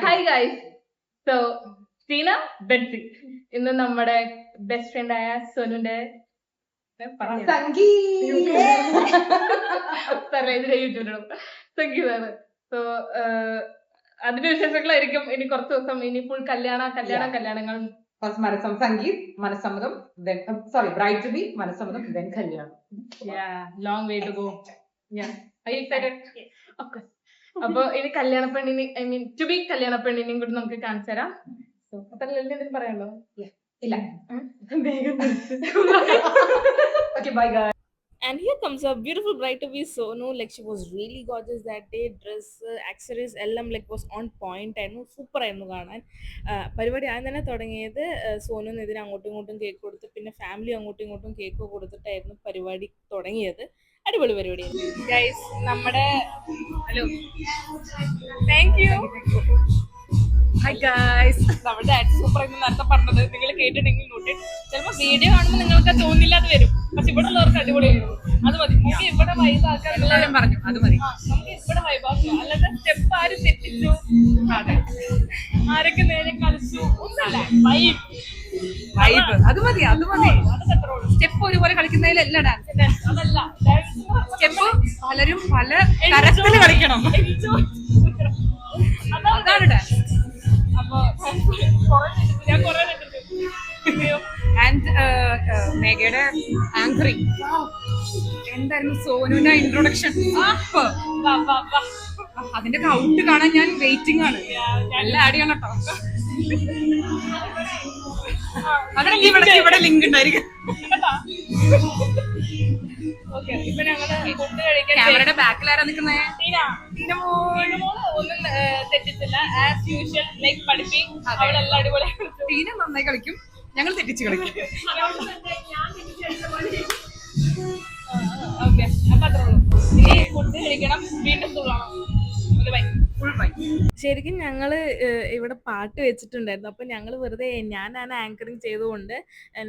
Hi guys. So Seena Bency ഇന്ന് നമ്മുടെ best friend ആയ സോനുന്റെ സംഗീതാണ്. സോ അതിന്റെ വിശേഷങ്ങളായിരിക്കും ഇനി കുറച്ച് ദിവസം. ഇനി ഫുൾ കല്യാണങ്ങൾ. Sangeeth, മനസ്സമ്മതം, bride to be, മനസ്സമ്മതം, then കല്യാണം. Long way to go. Are you excited? Of course. അപ്പൊ ഇനി കല്യാണ പെണ്ണിന് ടു ബി കല്യാണ പെണ്ണിനെയും കൂടി നമുക്ക് കാണിച്ചു തരാം. എന്തെങ്കിലും പറയാനുണ്ടോ? ഇല്ല. Okay, bye guys. And here comes a beautiful bride to be Sonu. Like she was really gorgeous that day. Dress, accessories, എല്ലാം like was on point ആയിരുന്നു. സൂപ്പർ ആയിരുന്നു കാണാൻ. പരിപാടി ആദ്യം തന്നെ തുടങ്ങിയത് സോനുവിന് ഇതിന് അങ്ങോട്ടും ഇങ്ങോട്ടും കേക്ക് കൊടുത്ത് പിന്നെ ഫാമിലി അങ്ങോട്ടും ഇങ്ങോട്ടും കേക്ക് കൊടുത്തിട്ടായിരുന്നു പരിപാടി തുടങ്ങിയത്. അടിപൊളി പരിപാടിയായിരുന്നു ഗൈസ്. നമ്മുടെ hello thank you Hi guys. നമ്മുടെ ഡാഡി സൂപ്പർ ആയിരുന്നു നേരത്തെ പറഞ്ഞത്. നിങ്ങൾ കേട്ടിട്ടുണ്ടെങ്കിൽ നോട്ട്. ചിലപ്പോൾ വീഡിയോ കാണുമ്പോൾ നിങ്ങൾക്ക് തോന്നില്ല അത് വരും, പക്ഷെ ഇവിടെ ഉള്ളവർക്ക് അടിപൊളിയായിരുന്നു. അത് മതി. നമുക്ക് ഇവിടെ വൈബാക്കാൻ എല്ലാവരും പറഞ്ഞു അത് മതി. നമുക്ക് ഇവിടെ വൈബാക്കുക. അല്ലാതെ സ്റ്റെപ്പ് ആരും തെറ്റിച്ചു, ആരൊക്കെ നേരെ കളിച്ചു ഒന്നല്ല. വൈബ് അത് മതി. സ്റ്റെപ്പ് ഒരുപോലെ കളിക്കുന്നതിലല്ല ഡാൻസ്. അതല്ല സ്റ്റെപ്പ് പലരും പല തരത്തിൽ കളിക്കണം. അതാണ് ഡാൻസ്. അപ്പൊ ഞാൻ കുറെ ആൻഡ് മേഘയുടെ ആങ്കറിങ് എന്തായിരുന്നു? സോനുവിന്റെ ഇൻട്രൊഡക്ഷൻ അതിന്റെ ഔട്ട് കാണാൻ ഞാൻ വെയിറ്റിംഗ് ആണ്. നല്ല ആടിയാണ് കേട്ടോ. അതിനൊക്കെ ഇവിടെ ലിങ്ക് ഉണ്ടായിരിക്കും. ക്യാമറയുടെ ബാക്കിൽ ആരാ നിൽക്കുന്നേ? ഒന്നും തെറ്റിച്ചില്ല. ആസ് യൂഷ്വൽ ലൈക്ക് പഠിപ്പിക്കും. അവളെല്ലാം അടിപൊളിയാണ്. ടീന നന്നായി കളിക്കും, ഞങ്ങൾ തെറ്റിച്ച് കളിക്കും. ഓക്കെ, അപ്പൊ അത്രേ ഉള്ളൂ. ഇനി ഫുഡ് കഴിക്കണം, വീണ്ടും തുള്ളണം. ശരിക്കും ഞങ്ങള് ഇവിടെ പാട്ട് വെച്ചിട്ടുണ്ടായിരുന്നു. അപ്പൊ ഞങ്ങൾ വെറുതെ ഞാനാണ് ആങ്കറിങ് ചെയ്തുകൊണ്ട്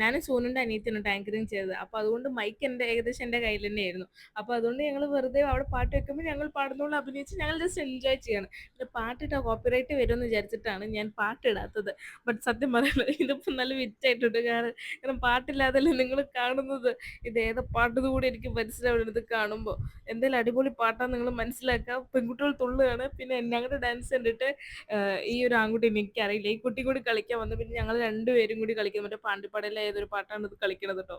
ഞാൻ സോനുന്റെ അനിയത്തിനുണ്ട് ആങ്കറിങ് ചെയ്തത്. അപ്പൊ അതുകൊണ്ട് മൈക്ക് ഏകദേശം എന്റെ കയ്യിൽ തന്നെയായിരുന്നു. അപ്പൊ അതുകൊണ്ട് ഞങ്ങൾ വെറുതെ അവിടെ പാട്ട് വെക്കുമ്പോൾ ഞങ്ങൾ പാടുന്നോളം അഭിനയിച്ച് ഞങ്ങൾ ജസ്റ്റ് എൻജോയ് ചെയ്യാണ്. പിന്നെ പാട്ടിട്ട കോപ്പിറൈറ്റ് വരുമെന്ന് വിചാരിച്ചിട്ടാണ് ഞാൻ പാട്ടിടാത്തത്. ബട്ട് സത്യം പറയുന്നത് ഇതിപ്പോ നല്ല വിറ്റായിട്ടുണ്ട്. കാരണം പാട്ടില്ലാതല്ലേ നിങ്ങൾ കാണുന്നത്. ഇത് ഏതാ പാട്ടെന്ന് കൂടി എനിക്ക് മനസ്സിലാവുന്നത് കാണുമ്പോൾ. എന്തായാലും അടിപൊളി പാട്ടാന്ന് നിങ്ങൾ മനസ്സിലാക്കുക. പെൺകുട്ടികൾ തുള്ളുകയാണ്. പിന്നെ ഞങ്ങളുടെ ഡാൻസ് കണ്ടിട്ട് ഈ ഒരു ആൺകുട്ടി എനിക്കറിയില്ല, ഈ കുട്ടി കൂടി കളിക്കാൻ വന്നു. പിന്നെ ഞങ്ങൾ രണ്ടുപേരും കൂടി കളിക്കുന്നത്. മറ്റേ പാണ്ടിപ്പാടയിലെ ഏതൊരു പാട്ടാണ് ഇത് കളിക്കണത് കേട്ടോ.